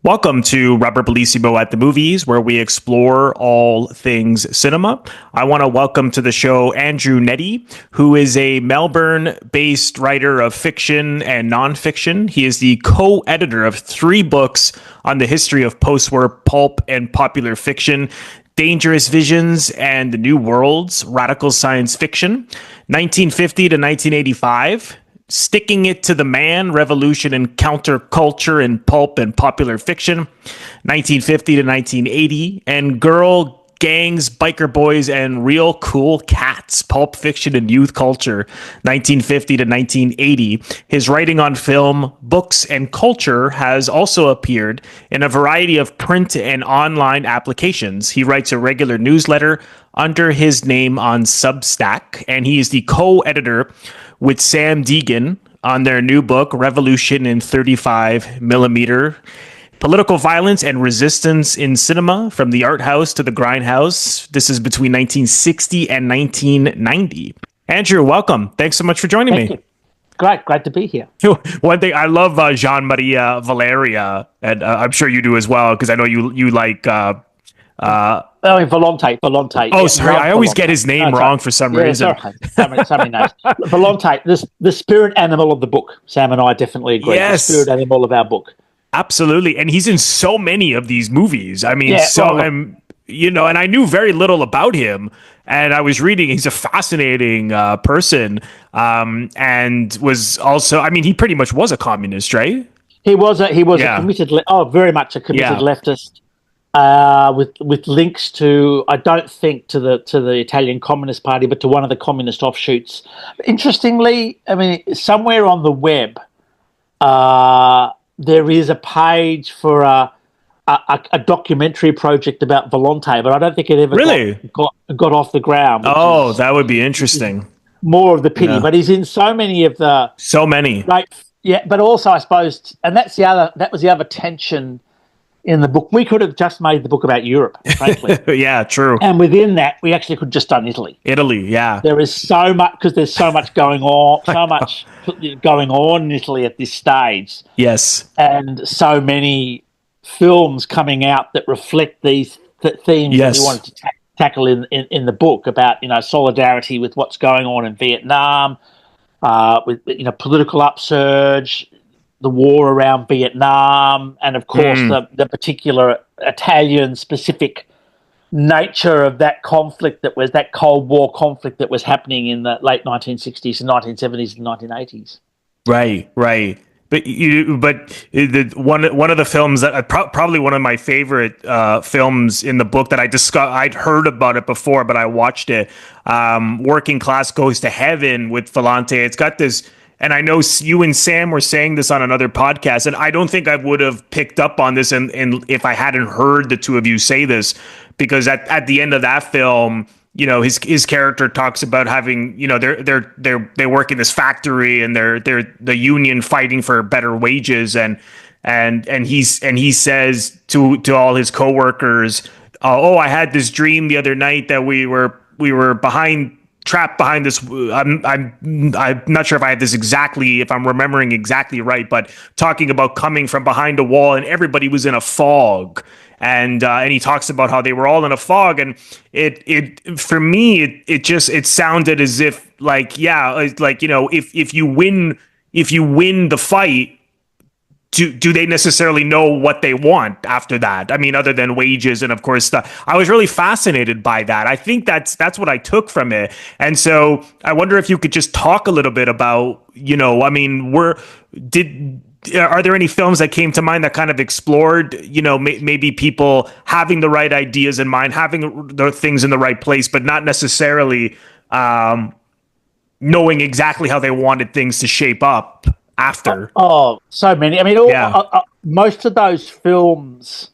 Welcome to Rubber Bellissimo at the Movies, where we explore all things cinema. I want to welcome to the show Andrew Nette, who is a Melbourne-based writer of fiction and nonfiction. He is the co-editor of 3 books on the history of post-war pulp and popular fiction: Dangerous Visions and the New Worlds, Radical Science Fiction, 1950 to 1985. Sticking It to the Man, Revolution and Counterculture in Pulp and Popular Fiction, 1950 to 1980, and Girl, Gangs, Biker Boys, and Real Cool Cats, Pulp Fiction and Youth Culture, 1950 to 1980. His writing on film, books, and culture has also appeared in a variety of print and online applications. He writes a regular newsletter under his name on Substack, and he is the co-editor with Samm Deighan on their new book, Revolution in 35 Millimeter: Political Violence and Resistance in Cinema, from the Art House to the Grindhouse. This is between 1960 and 1990. Andrew, welcome. Thanks so much for joining me. You. Great to be here. One thing, I love Gian Maria Volonte, and I'm sure you do as well, because I know you like... Volonte. Oh, sorry, I always get his name wrong for some reason. Sorry. So many names. Volonte, the spirit animal of the book. Sam and I definitely agree. Yes. The spirit animal of our book. Absolutely, and he's in so many of these movies. I mean, and I knew very little about him. And I was reading; he's a fascinating person, and was also. I mean, he pretty much was a communist, right? He was a committed, very much a committed leftist. With links to, I don't think to the Italian Communist Party, but to one of the communist offshoots. Interestingly, I mean, somewhere on the web, there is a page for a documentary project about Volonte, but I don't think it ever got off the ground. Oh, that would be interesting. More of the pity, but he's in so many of the Right, yeah, but also I suppose, and that was the other tension in the book. We could have just made the book about Europe, frankly. Yeah, true. And within that, we actually could have just done Italy. Yeah. There is so much, because there's so much going on, in Italy at this stage. Yes. And so many films coming out that reflect these themes that we wanted to tackle in the book about, solidarity with what's going on in Vietnam, with political upsurge, the war around Vietnam, and of course the particular Italian-specific nature of that conflict, that was that Cold War conflict that was happening in the late 1960s and 1970s and 1980s. Right. But one of the films that probably one of my favorite films in the book that I'd heard about it before, but I watched it. Working Class Goes to Heaven with Volonte. It's got this. And I know you and Sam were saying this on another podcast, and I don't think I would have picked up on this and if I hadn't heard the two of you say this, because at the end of that film, his character talks about having, they work in this factory and they're the union fighting for better wages, and he says to all his coworkers, I had this dream the other night that we were trapped behind this. I'm not sure if I had this exactly, if I'm remembering exactly right, but talking about coming from behind a wall and everybody was in a fog, and he talks about how they were all in a fog, and it for me it sounded as if if you win the fight, do they necessarily know what they want after that? I mean, other than wages and of course stuff. I was really fascinated by that. I think that's what I took from it. And so I wonder if you could just talk a little bit about, are there any films that came to mind that kind of explored, maybe people having the right ideas in mind, having the things in the right place, but not necessarily knowing exactly how they wanted things to shape up after? Oh, so many. I mean, most of those films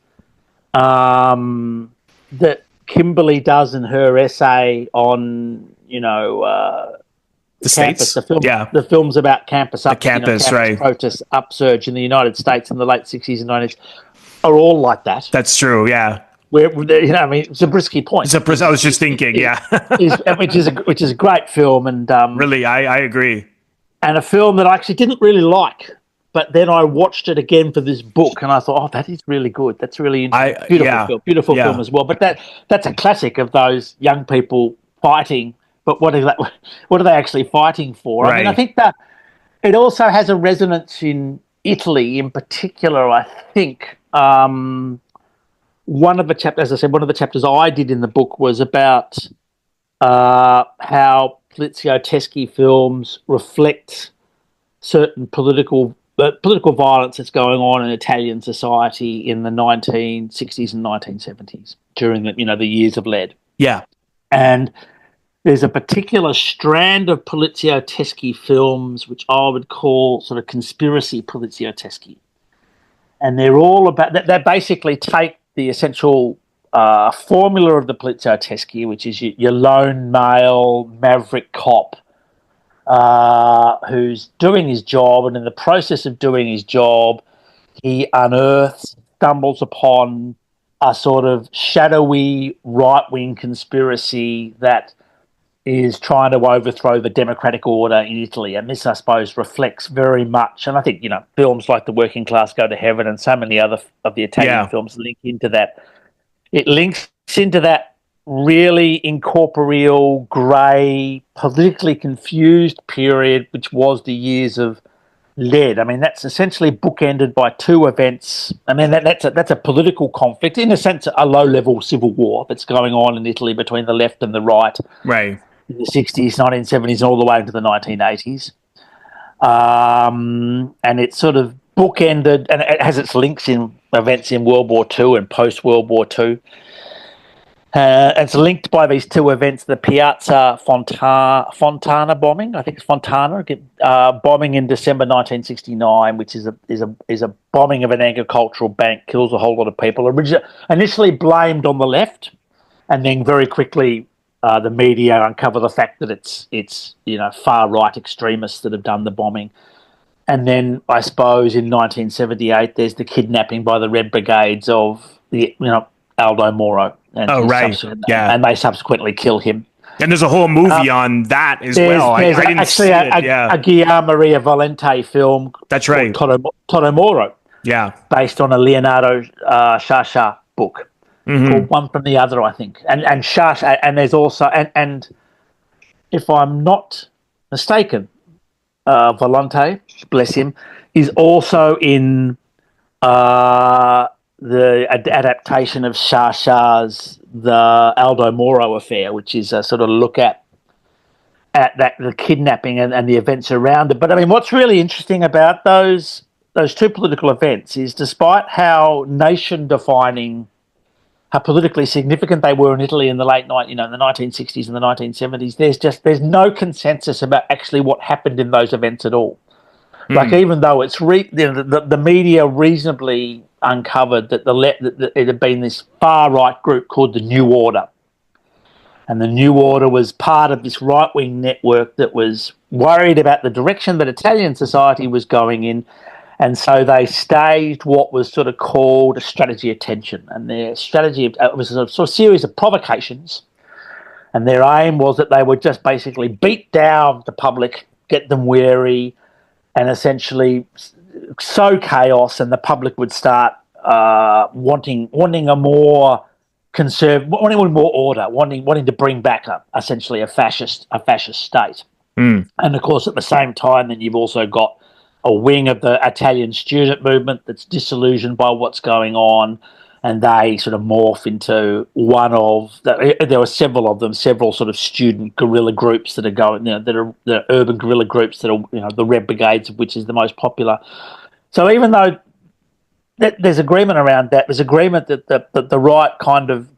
that Kimberly does in her essay on, the campus, the films about campus protest upsurge in the United States in the late 60s and 90s are all like that. That's true, yeah. Zabriskie Point. I was just thinking, which is a great film, and really, I agree. And a film that I actually didn't really like. but then I watched it again for this book, and I thought, oh, that is really good. That's really interesting. Beautiful film as well. But that's a classic of those young people fighting. But what are they actually fighting for? Right. I mean, I think that it also has a resonance in Italy, in particular. I think one of the chapters, as I said, one of the chapters I did in the book was about how polizioteschi films reflect certain political violence that's going on in Italian society in the 1960s and 1970s during the years of lead. Yeah. And there's a particular strand of polizioteschi films which I would call sort of conspiracy polizioteschi. And they're all about, they basically take the essential formula of the polizioteschi, which is your lone male maverick cop who's doing his job, and in the process of doing his job, he stumbles upon a sort of shadowy right-wing conspiracy that is trying to overthrow the democratic order in Italy. And this, I suppose, reflects very much, and I think, films like The Working Class Go to Heaven and so many other of the Italian films link into that. It links into that really incorporeal, grey, politically confused period, which was the years of lead. I mean, that's essentially bookended by two events. I mean, that's a political conflict, in a sense, a low-level civil war that's going on in Italy between the left and the right. Right. In the 60s, 1970s, and all the way into the 1980s. And it's sort of bookended, and it has its links in events in World War II and post-World War II. It's linked by these two events: the Piazza Fontana bombing. I think it's Fontana bombing in December 1969, which is a bombing of an agricultural bank, kills a whole lot of people. Initially blamed on the left, and then very quickly the media uncover the fact that it's far right extremists that have done the bombing. And then I suppose in 1978 there's the kidnapping by the Red Brigades of Aldo Moro. And and they subsequently kill him. And there's a whole movie on that as well. There's actually a Gian Maria Volonte film. That's right. Toto Moro. Yeah. Based on a Leonardo Sciascia book. Called One from the Other, I think. And Sciascia, and there's also, and if I'm not mistaken, Volonte, bless him, is also in the adaptation of Sciascia's The Aldo Moro Affair, which is a sort of look at the kidnapping and the events around it. But I mean, what's really interesting about those two political events is, despite how nation-defining, how politically significant they were in Italy in the late the 1960s and the 1970s, there's no consensus about actually what happened in those events at all. Like, even though it's the media reasonably uncovered that that it had been this far right group called the New Order, and the New Order was part of this right wing network that was worried about the direction that Italian society was going in, and so they staged what was sort of called a strategy of tension, and their strategy was a sort of series of provocations, and their aim was that they would just basically beat down the public, get them wary, and essentially sow chaos, and the public would start wanting a more wanting more order, wanting to bring back essentially a fascist state. And of course, at the same time, then you've also got a wing of the Italian student movement that's disillusioned by what's going on, and they sort of morph into there were several of them, several sort of student guerrilla groups that are going, that are urban guerrilla groups that are, the Red Brigades, which is the most popular. So even though there's agreement around that, there's agreement that the right kind of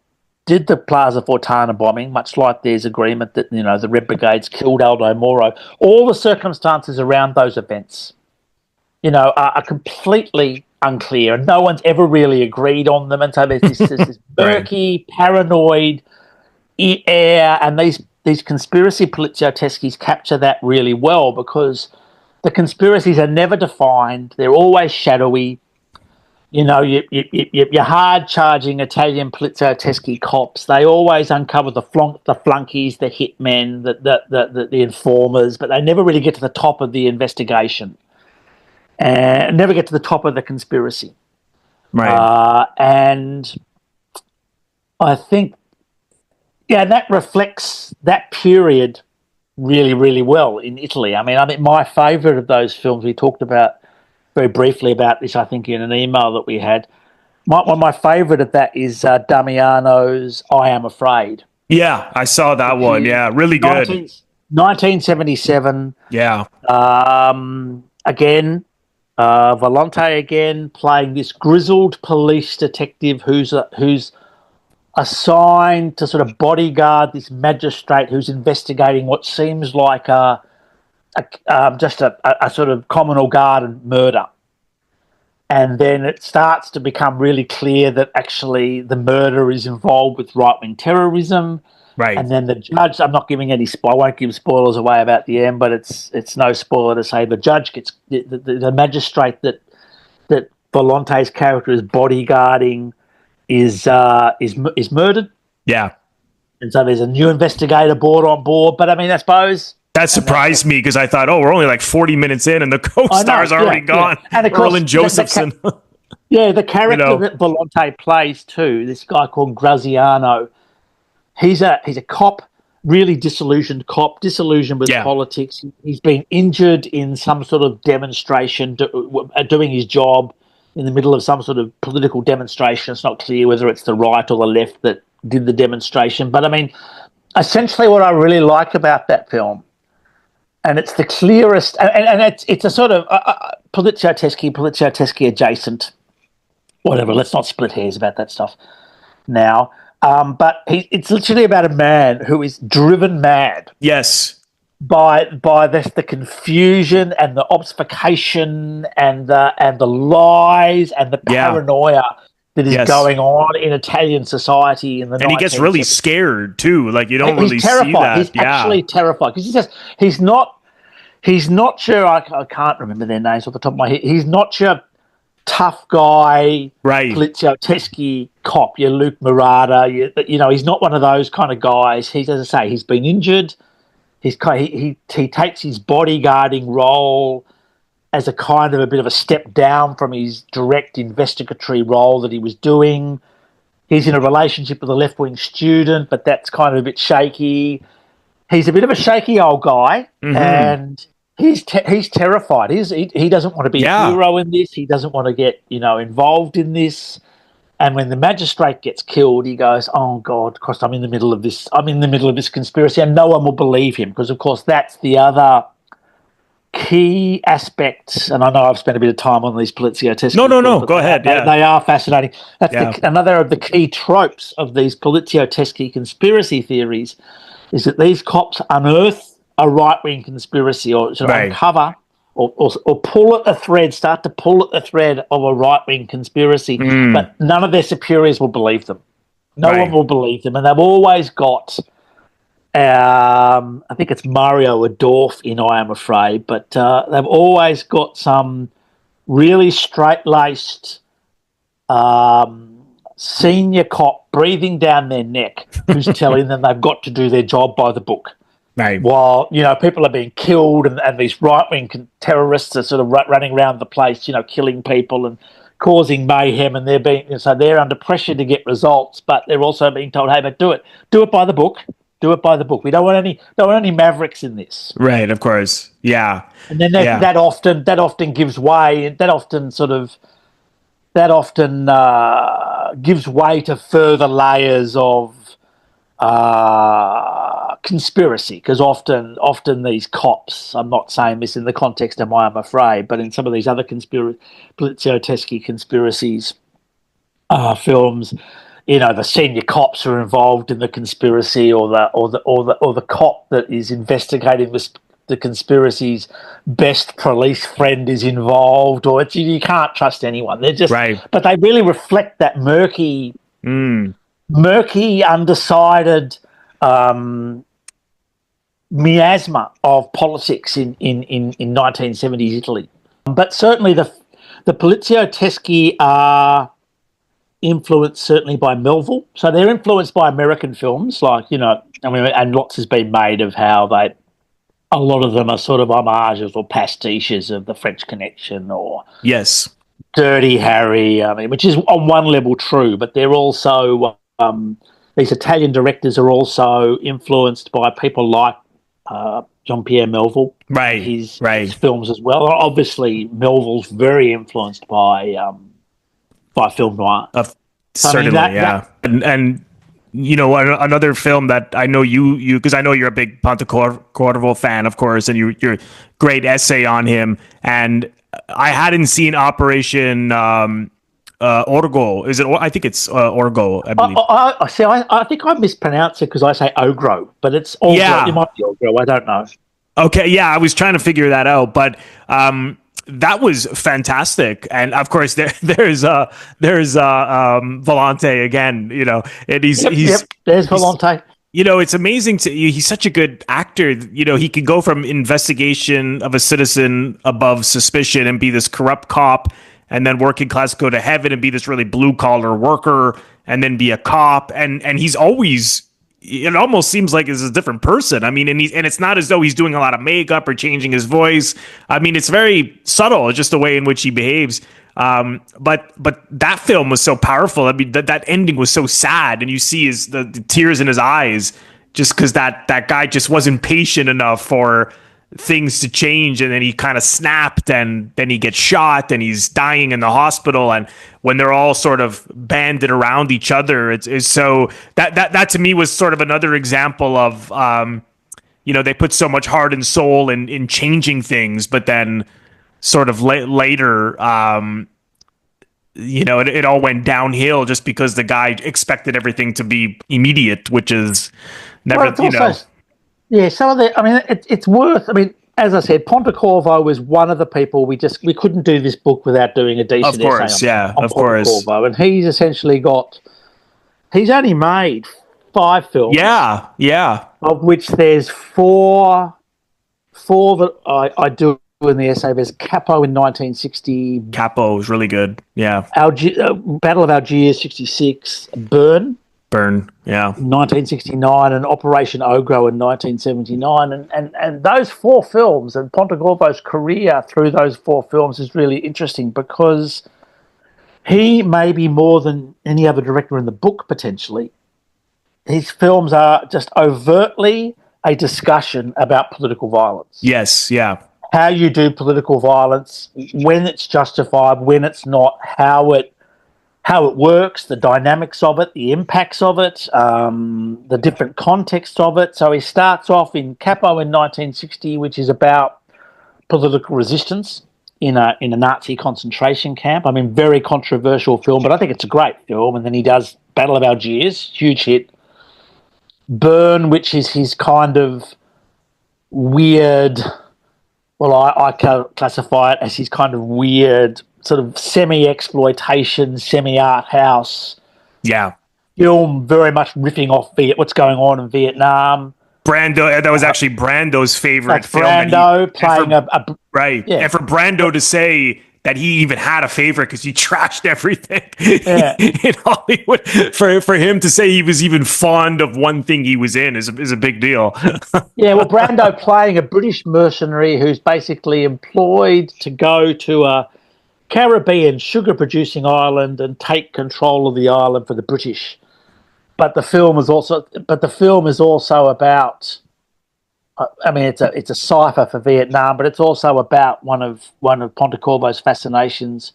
did the Plaza Fontana bombing, much like there's agreement that, the Red Brigades killed Aldo Moro. All the circumstances around those events, are completely unclear, and no one's ever really agreed on them. And so there's this murky, paranoid air, and these conspiracy polizioteschi capture that really well, because the conspiracies are never defined. They're always shadowy. Your hard-charging Italian polizioteschi cops, they always uncover the flunkies, the hitmen, the informers, but they never really get to the top of the investigation. and never get to the top of the conspiracy. Right. And I think, that reflects that period really, really well in Italy. I mean, my favourite of those films, we talked about very briefly about this, I think, in an email that we had. One of my favourite of that is Damiano's I Am Afraid. Yeah, I saw that one. Yeah, really good. 1977. Yeah. Again, Volonte again playing this grizzled police detective who's assigned to sort of bodyguard this magistrate who's investigating what seems like just a sort of communal garden murder. And then it starts to become really clear that actually the murder is involved with right-wing terrorism. Right. And then the judge, I'm not giving any I won't give spoilers away about the end, but it's no spoiler to say the judge gets the magistrate that Volonte's character is bodyguarding is murdered. Yeah. And so there's a new investigator brought on board. But I mean, I suppose that surprised me because I thought, we're only like 40 minutes in and the co-star's already gone. Yeah. And of course, Erland Josephson. The character that Volonte plays too, this guy called Graziano, he's a cop, really disillusioned cop, disillusioned with politics. He's been injured in some sort of demonstration, doing his job in the middle of some sort of political demonstration. It's not clear whether it's the right or the left that did the demonstration. But I mean, essentially what I really like about that film, and it's the clearest, and it's a sort of Poliziotteschi adjacent, whatever. Let's not split hairs about that stuff now. But it's literally about a man who is driven mad. Yes. By the confusion and the obfuscation and the lies and the paranoia that is going on in Italian society in the 1970s. And he gets really scared too. Like you don't really see that. He's actually terrified because he says he's not sure. I can't remember their names off the top of my head. He's not your tough guy, right? Poliziotteschi cop. Your Luke Murata. He's not one of those kind of guys. He's, as I say, he's been injured. He takes his bodyguarding role as a kind of a bit of a step down from his direct investigatory role that he was doing. He's in a relationship with a left-wing student, but that's kind of a bit shaky. He's a bit of a shaky old guy, and he's terrified. He doesn't want to be a hero in this. He doesn't want to get involved in this. And when the magistrate gets killed, he goes, "Oh God, Christ, I'm in the middle of this. I'm in the middle of this conspiracy," and no one will believe him because, of course, that's the other key aspect. And I know I've spent a bit of time on these Poliziotteschi. No. Go ahead. They are fascinating. That's another of the key tropes of these Poliziotteschi conspiracy theories is that these cops unearth a right-wing conspiracy or sort of uncover. Or pull at the thread, start to pull at the thread of a right-wing conspiracy, but none of their superiors will believe them. No one will believe them, and they've always got, I think it's Mario Adorf in I Am Afraid, but they've always got some really straight-laced senior cop breathing down their neck who's telling them they've got to do their job by the book. Right. While, people are being killed and these right-wing terrorists are sort of running around the place, killing people and causing mayhem, and they're under pressure to get results, but they're also being told, hey, but do it by the book. Do it by the book. We don't want any mavericks in this. Right, of course. Yeah. And then that often gives way, and that often gives way to further layers of conspiracy, because often these cops, I'm not saying this in the context of I Am Afraid, but in some of these other Poliziotteschi conspiracies films, the senior cops are involved in the conspiracy, or the cop that is investigating the conspiracy's best police friend is involved, or you can't trust anyone. They're just but they really reflect that murky, undecided miasma of politics in 1970s Italy. But certainly the Poliziotteschi are influenced certainly by Melville. So they're influenced by American films, and lots has been made of how a lot of them are sort of homages or pastiches of the French Connection or Yes. Dirty Harry, I mean, which is on one level true, but they're also these Italian directors are also influenced by people like Jean-Pierre Melville, Right, his right. films as well. Obviously, Melville's very influenced by film noir. Certainly, I mean, yeah. And you know, another film that I know you because I know you're a big Pontecorvo fan, of course, and your great essay on him. And I hadn't seen Operation Orgo. Is it? I think it's Orgo. I believe. I think I mispronounce it because I say Ogro, but it's Orgo. Yeah. It might be Ogro. I don't know. Okay, yeah, I was trying to figure that out, but that was fantastic. And of course, there's Volonte again. You know, and there's Volonte. You know, it's amazing he's such a good actor. You know, he could go from investigation of a citizen above suspicion and be this corrupt cop, and then working class go to heaven and be this really blue collar worker, and then be a cop. And he's always, it almost seems like he's a different person. I mean, and it's not as though he's doing a lot of makeup or changing his voice. I mean, it's very subtle, just the way in which he behaves. But that film was so powerful. I mean, that ending was so sad, and you see the tears in his eyes just because that guy just wasn't patient enough for things to change, and then he kind of snapped, and then he gets shot, and he's dying in the hospital. And when they're all sort of banded around each other, it's so that to me was sort of another example of you know, they put so much heart and soul in changing things, but then sort of later, you know, it all went downhill just because the guy expected everything to be immediate, which is never, you know. Yeah, some of the, I mean, it's worth, I mean, as I said, Pontecorvo was one of the people we couldn't do this book without doing a decent essay on Pontecorvo. And he's essentially he's only made 5 films. Yeah, yeah. Of which there's four that I do in the essay. There's Capo in 1960. Capo was really good. Yeah. Battle of Algiers 66. Burn, yeah. 1969, and Operation Ogro in 1979. And those 4 films, and Pontecorvo's career through those 4 films is really interesting because he, maybe more than any other director in the book potentially, his films are just overtly a discussion about political violence. Yes, yeah. How you do political violence, when it's justified, when it's not, how it works, the dynamics of it, the impacts of it, the different contexts of it. So he starts off in Capo in 1960, which is about political resistance in a Nazi concentration camp. I mean, very controversial film, but I think it's a great film. And then he does Battle of Algiers, huge hit. Burn, which is his kind of weird, well, I classify it as his kind of weird sort of semi-exploitation, semi-art house film, very much riffing off what's going on in Vietnam. Brando, that was actually Brando's favorite film. Brando playing right. Yeah. And for Brando to say that he even had a favorite because he trashed everything in Hollywood, for him to say he was even fond of one thing he was in is a big deal. Yeah, well, Brando playing a British mercenary who's basically employed to go to a Caribbean sugar-producing island and take control of the island for the British. But the film is also about, I mean, it's a cipher for Vietnam, but it's also about one of Pontecorvo's fascinations,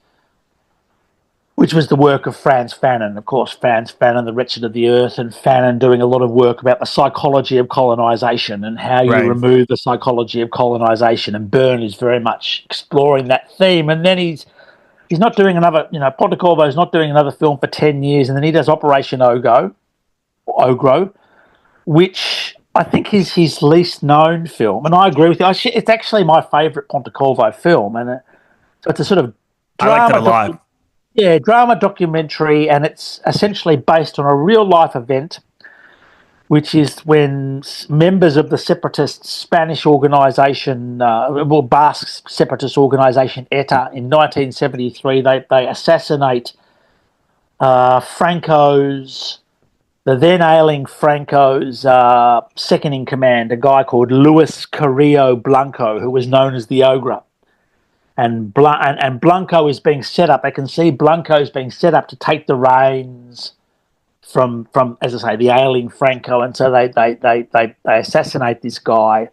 which was the work of Frantz Fanon. Of course, Frantz Fanon, The Wretched of the Earth, and Fanon doing a lot of work about the psychology of colonization and how you remove the psychology of colonization. And Byrne is very much exploring that theme. And then he's not doing another, you know, Pontecorvo's not doing another film for 10 years, and then he does Operation Ogro, which I think is his least known film. And I agree with you. It's actually my favourite Pontecorvo film. And so it's a sort of drama. I like it a lot. Yeah, drama documentary, and it's essentially based on a real-life event, which is when members of the separatist Spanish organisation, Basque separatist organisation ETA, in 1973, they assassinate Franco's the then ailing Franco's second in command, a guy called Luis Carrillo Blanco, who was known as the Ogre. And Blanco is being set up. They can see Blanco is being set up to take the reins from as I say, the ailing Franco, and so they assassinate this guy.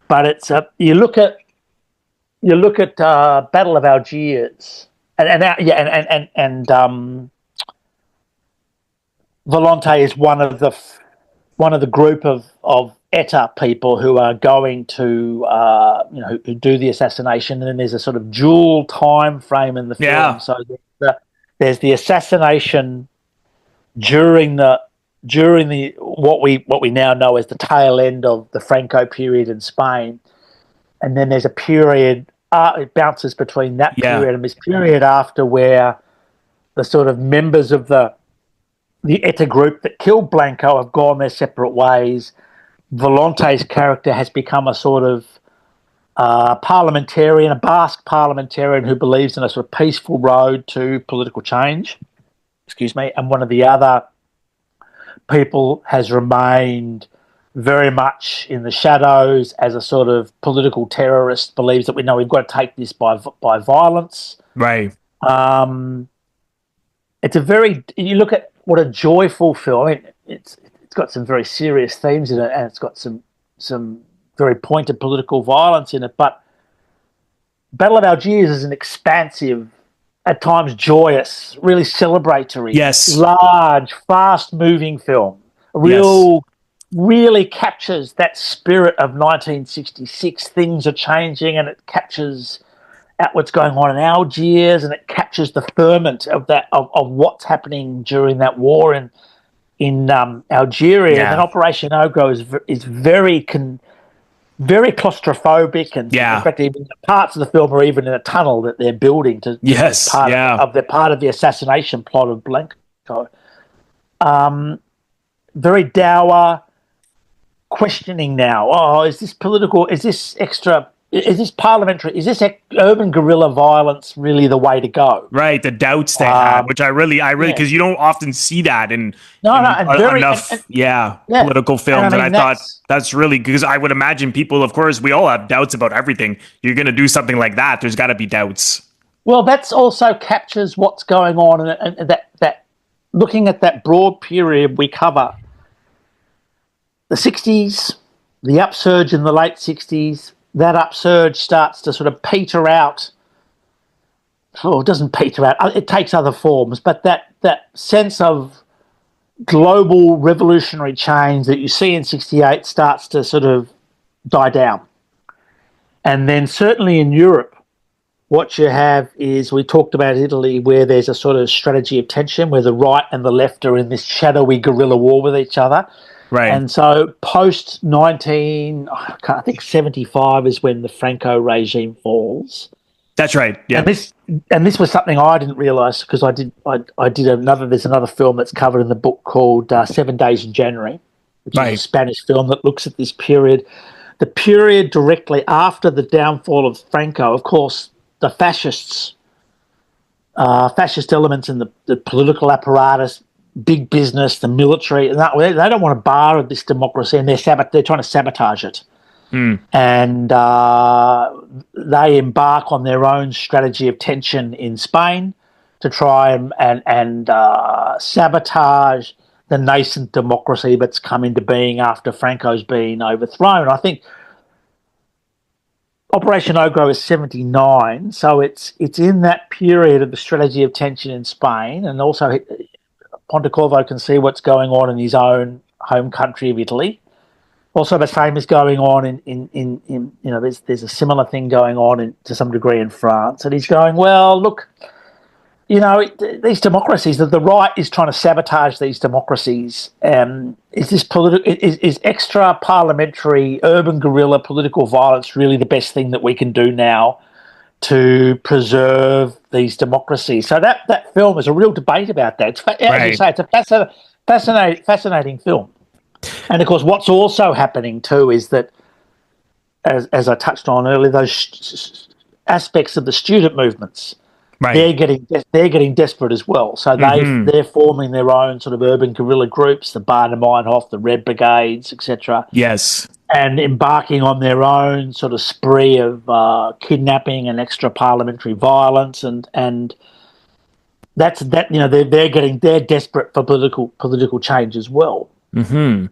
But it's you look at Battle of Algiers, and Volonte is one of the group of ETA people who are going to who do the assassination, and then there's a sort of dual time frame in the film. Yeah. So there's the assassination during the what we now know as the tail end of the Franco period in Spain, and then there's a period it bounces between that period and this period after, where the sort of members of the ETA group that killed Blanco have gone their separate ways. Volonte's character has become a sort of parliamentarian, a Basque parliamentarian who believes in a sort of peaceful road to political change. Excuse me. And one of the other people has remained very much in the shadows as a sort of political terrorist, believes that we've got to take this by violence. Right. It's you look at what a joyful film. It's got some very serious themes in it, and it's got some very pointed political violence in it. But Battle of Algiers is an expansive, at times joyous, really celebratory, large, fast-moving film. Really captures that spirit of 1966. Things are changing, and it captures what's going on in Algiers, and it captures the ferment of that of what's happening during that war in Algeria. And then Operation Ogre is very claustrophobic, and in fact, even parts of the film are even in a tunnel that they're building to part of the assassination plot of Blanco. Very dour, questioning now. Oh, is this political? Is this extra? Is this parliamentary? Is this urban guerrilla violence really the way to go? Right, the doubts they had, which I really, because you don't often see that in enough political films. And I thought that's really, because I would imagine people, of course, we all have doubts about everything. You're going to do something like that, there's got to be doubts. Well, that's also captures what's going on, and that looking at that broad period we cover, the 60s, the upsurge in the late 60s. That upsurge starts to sort of peter out. Oh, it doesn't peter out. It takes other forms, but that sense of global revolutionary change that you see in 68 starts to sort of die down. And then certainly in Europe, what you have is, we talked about Italy, where there's a sort of strategy of tension, where the right and the left are in this shadowy guerrilla war with each other. Right. And so post 75 is when the Franco regime falls. That's right. Yeah. And this was something I didn't realise, because there's another film that's covered in the book called 7 Days in January, which is a Spanish film that looks at this period. The period directly after the downfall of Franco, of course, the fascist elements in the political apparatus, big business, the military, and they don't want to bar this democracy, and they're trying to sabotage it. And they embark on their own strategy of tension in Spain to try and sabotage the nascent democracy that's come into being after Franco's been overthrown. I think Operation Ogre is 79, so it's in that period of the strategy of tension in Spain, and also Pontecorvo can see what's going on in his own home country of Italy. Also, the same is going on in there's a similar thing going on to some degree in France, and he's going, well, look, these democracies, that the right is trying to sabotage these democracies. Is this is extra parliamentary urban guerrilla political violence really the best thing that we can do now to preserve these democracies? So that film is a real debate about that. As you say, it's a fascinating film. And of course, what's also happening too is that, as I touched on earlier, those aspects of the student movements Right. they're getting desperate as well. So they're forming their own sort of urban guerrilla groups, the Baader Meinhof, the Red Brigades, etc. Yes. And embarking on their own sort of spree of kidnapping and extra parliamentary violence, and that's that. You know, they're desperate for political change as well. Mm-hmm.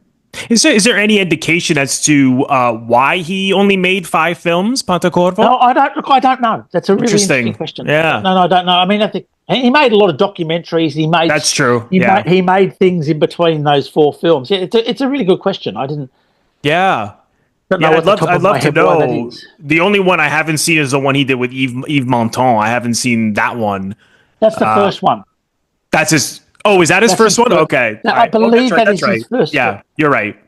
Is there any indication as to why he only made 5 films, Pontecorvo? No, I don't know. That's a really interesting question. Yeah. No, I don't know. I mean, I think he made a lot of documentaries. That's true. He made things in between those 4 films. Yeah, it's a really good question. I didn't. Yeah. Don't know I'd love to know. The only one I haven't seen is the one he did with Yves Montand. I haven't seen that one. That's the first one. That's his. Oh, is that his first one? Okay. I believe that's his first. Yeah, you're right.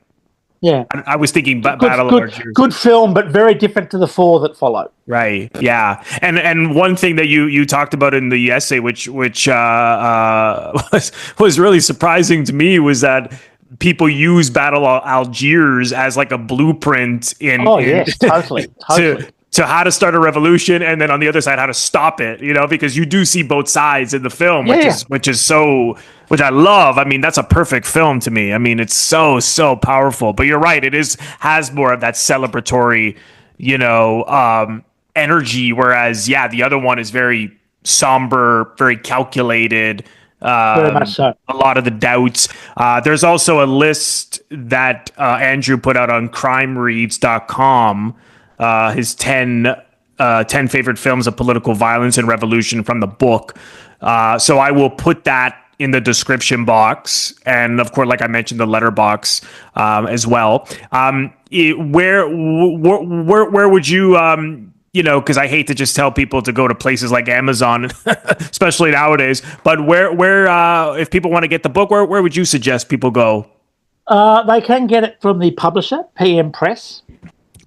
Yeah. I was thinking Battle of Algiers. Good film, but very different to the 4 that followed. Right. Yeah. And one thing that you talked about in the essay, which was really surprising to me, was that people use Battle of Algiers as like a blueprint yes, totally. To how to start a revolution, and then on the other side how to stop it, because you do see both sides in the film, which I love. I mean, that's a perfect film to me. I mean, it's so powerful. But you're right, has more of that celebratory, energy, whereas the other one is very somber, very calculated. Very much so. A lot of the doubts. There's also a list that Andrew put out on crimereads.com. His 10 favorite films of political violence and revolution from the book. So I will put that in the description box, and of course, like I mentioned, the letterbox as well. Where would you because I hate to just tell people to go to places like Amazon, especially nowadays. But where if people want to get the book, where would you suggest people go? They can get it from the publisher, PM Press.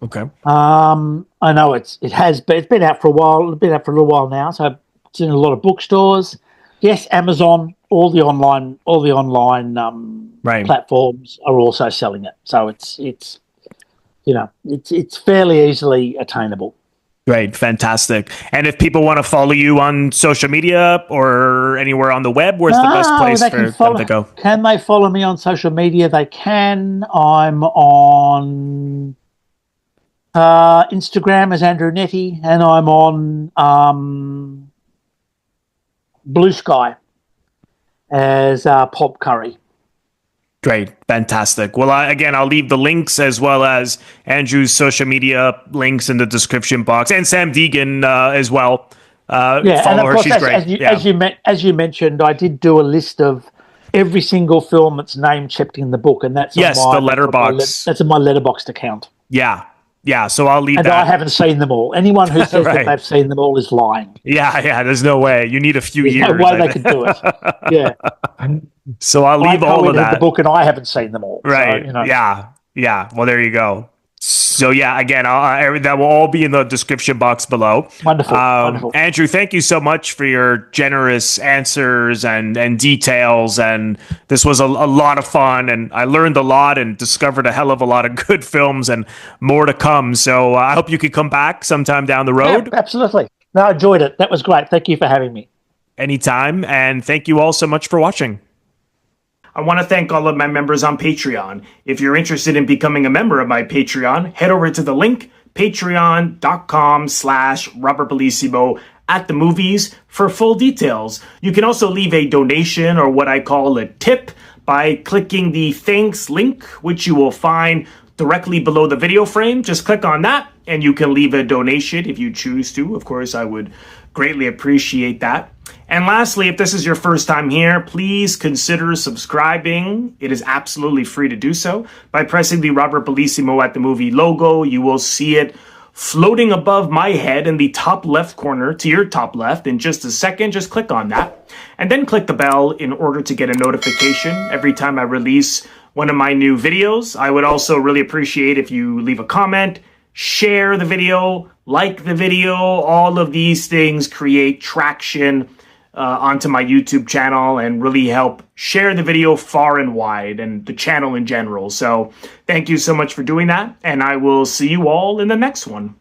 Okay. I know it's been out for a while. It's been out for a little while now, so it's in a lot of bookstores. Yes, Amazon, all the online platforms are also selling it. So it's fairly easily attainable. Great, fantastic. And if people want to follow you on social media or anywhere on the web, where's the best place for them to go? Can they follow me on social media? They can. I'm on Instagram as Andrew Nette, and I'm on Blue Sky as Pop Curry. Great. Fantastic. Well, I'll leave the links as well as Andrew's social media links in the description box, and Sam Deighan as well. Follow her. Course, she's great. As you mentioned, I did do a list of every single film that's name checked in the book, and that's the letterbox. That's in my Letterboxd account. Yeah, so I'll leave that. And I haven't seen them all. Anyone who says that they've seen them all is lying. Yeah, there's no way. You need a few years. No way they could do it. Yeah. So I'll leave all of that. The book, and I haven't seen them all. Right. So, Yeah. Well, there you go. So again, that will all be in the description box below. Wonderful. Andrew, thank you so much for your generous answers and details. And this was a lot of fun, and I learned a lot and discovered a hell of a lot of good films and more to come. So I hope you could come back sometime down the road. Yeah, absolutely. No, I enjoyed it. That was great. Thank you for having me. Anytime. And thank you all so much for watching. I want to thank all of my members on Patreon. If you're interested in becoming a member of my Patreon, head over to the link, patreon.com/RobertBellissimo at the movies for full details. You can also leave a donation, or what I call a tip, by clicking the thanks link, which you will find directly below the video frame. Just click on that and you can leave a donation if you choose to. Of course, I would greatly appreciate that. And lastly, if this is your first time here, please consider subscribing. It is absolutely free to do so. By pressing the Robert Bellissimo at the movie logo, you will see it floating above my head in the top left corner to your top left. In just a second, just click on that. And then click the bell in order to get a notification every time I release one of my new videos. I would also really appreciate if you leave a comment, share the video, like the video. All of these things create traction onto my YouTube channel and really help share the video far and wide, and the channel in general. So thank you so much for doing that, and I will see you all in the next one.